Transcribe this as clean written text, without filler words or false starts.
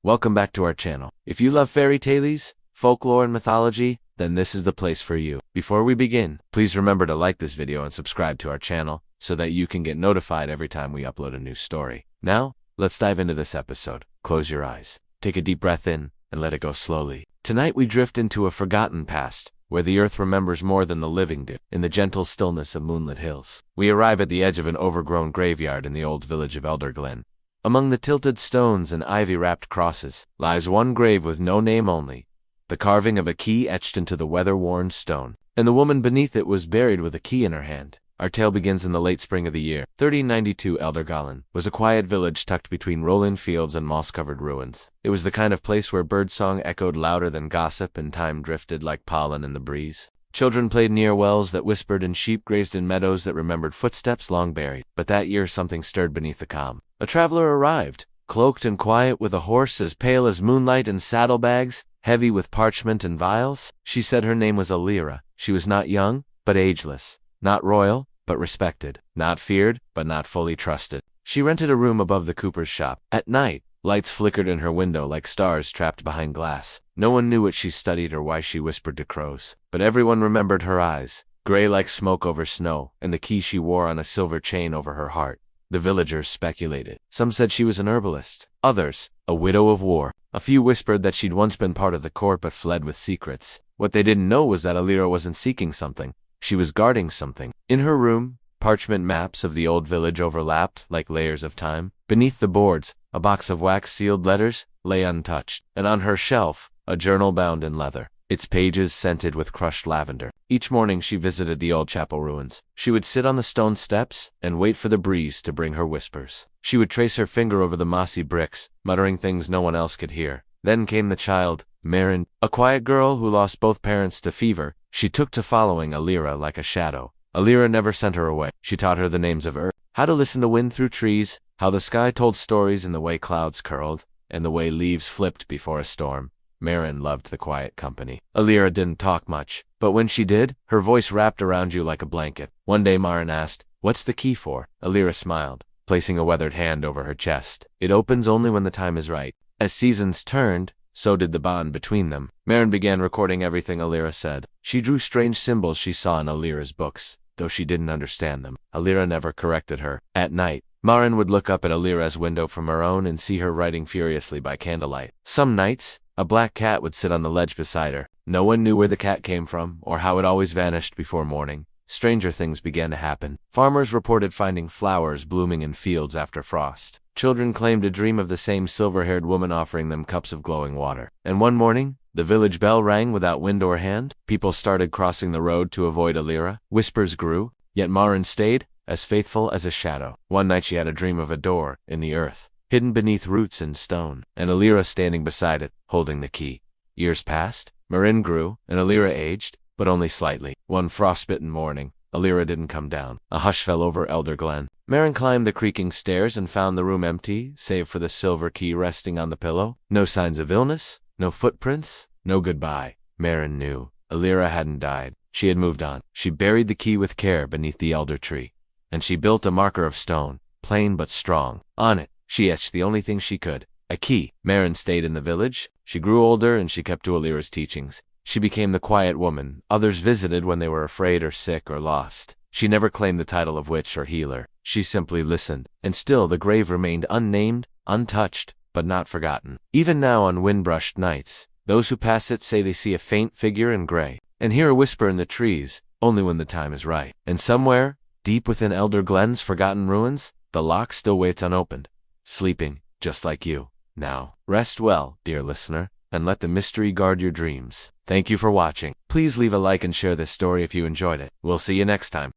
Welcome back to our channel. If you love fairy tales, folklore, and mythology, then this is the place for you. Before we begin, please remember to like this video and subscribe to our channel so that you can get notified every time we upload a new story. Now, let's dive into this episode. Close your eyes, take a deep breath in, and let it go slowly. Tonight we drift into a forgotten past, where the earth remembers more than the living do. In the gentle stillness of moonlit hills, we arrive at the edge of an overgrown graveyard in the old village of Elderglen. Among the tilted stones and ivy-wrapped crosses lies one grave with no name, only the carving of a key etched into the weather-worn stone, and the woman beneath it was buried with a key in her hand. Our tale begins in the late spring of the year 1392. Elderglen was a quiet village tucked between rolling fields and moss-covered ruins. It was the kind of place where birdsong echoed louder than gossip and time drifted like pollen in the breeze. Children played near wells that whispered and sheep grazed in meadows that remembered footsteps long buried. But that year something stirred beneath the calm. A traveler arrived, cloaked and quiet, with a horse as pale as moonlight and saddlebags heavy with parchment and vials. She said her name was Elira. She was not young, but ageless. Not royal, but respected. Not feared, but not fully trusted. She rented a room above the cooper's shop. At night, lights flickered in her window like stars trapped behind glass. No one knew what she studied or why she whispered to crows, but everyone remembered her eyes, gray like smoke over snow, and the key she wore on a silver chain over her heart. The villagers speculated. Some said she was an herbalist, others, a widow of war. A few whispered that she'd once been part of the court but fled with secrets. What they didn't know was that Elira wasn't seeking something. She was guarding something. In her room, parchment maps of the old village overlapped like layers of time. Beneath the boards, a box of wax-sealed letters lay untouched, and on her shelf, a journal bound in leather, its pages scented with crushed lavender. Each morning she visited the old chapel ruins. She would sit on the stone steps and wait for the breeze to bring her whispers. She would trace her finger over the mossy bricks, muttering things no one else could hear. Then came the child, Marin, a quiet girl who lost both parents to fever. She took to following Elira like a shadow. Elira never sent her away. She taught her the names of earth, how to listen to wind through trees, how the sky told stories in the way clouds curled, and the way leaves flipped before a storm. Marin loved the quiet company. Elira didn't talk much, but when she did, her voice wrapped around you like a blanket. One day Marin asked, "What's the key for?" Elira smiled, placing a weathered hand over her chest. "It opens only when the time is right." As seasons turned, so did the bond between them. Marin began recording everything Elira said. She drew strange symbols she saw in Elira's books, though she didn't understand them. Elira never corrected her. At night, Marin would look up at Elira's window from her own and see her writing furiously by candlelight. Some nights, a black cat would sit on the ledge beside her. No one knew where the cat came from, or how it always vanished before morning. Stranger things began to happen. Farmers reported finding flowers blooming in fields after frost. Children claimed to dream of the same silver-haired woman offering them cups of glowing water. And one morning, the village bell rang without wind or hand. People started crossing the road to avoid Elira. Whispers grew, yet Marin stayed, as faithful as a shadow. One night she had a dream of a door in the earth, hidden beneath roots and stone, and Elira standing beside it, holding the key. Years passed, Marin grew, and Elira aged, but only slightly. One frostbitten morning, Elira didn't come down. A hush fell over Elderglen. Marin climbed the creaking stairs and found the room empty, save for the silver key resting on the pillow. No signs of illness, no footprints, no goodbye. Marin knew. Elira hadn't died. She had moved on. She buried the key with care beneath the elder tree, and she built a marker of stone, plain but strong. On it, she etched the only thing she could, a key. Marin stayed in the village. She grew older and she kept to Elira's teachings. She became the quiet woman others visited when they were afraid or sick or lost. She never claimed the title of witch or healer. She simply listened, and still the grave remained unnamed, untouched, but not forgotten. Even now on wind-brushed nights, those who pass it say they see a faint figure in gray, and hear a whisper in the trees, only when the time is right. And somewhere, deep within Elderglen's forgotten ruins, the lock still waits unopened, sleeping, just like you. Now, rest well, dear listener, and let the mystery guard your dreams. Thank you for watching. Please leave a like and share this story if you enjoyed it. We'll see you next time.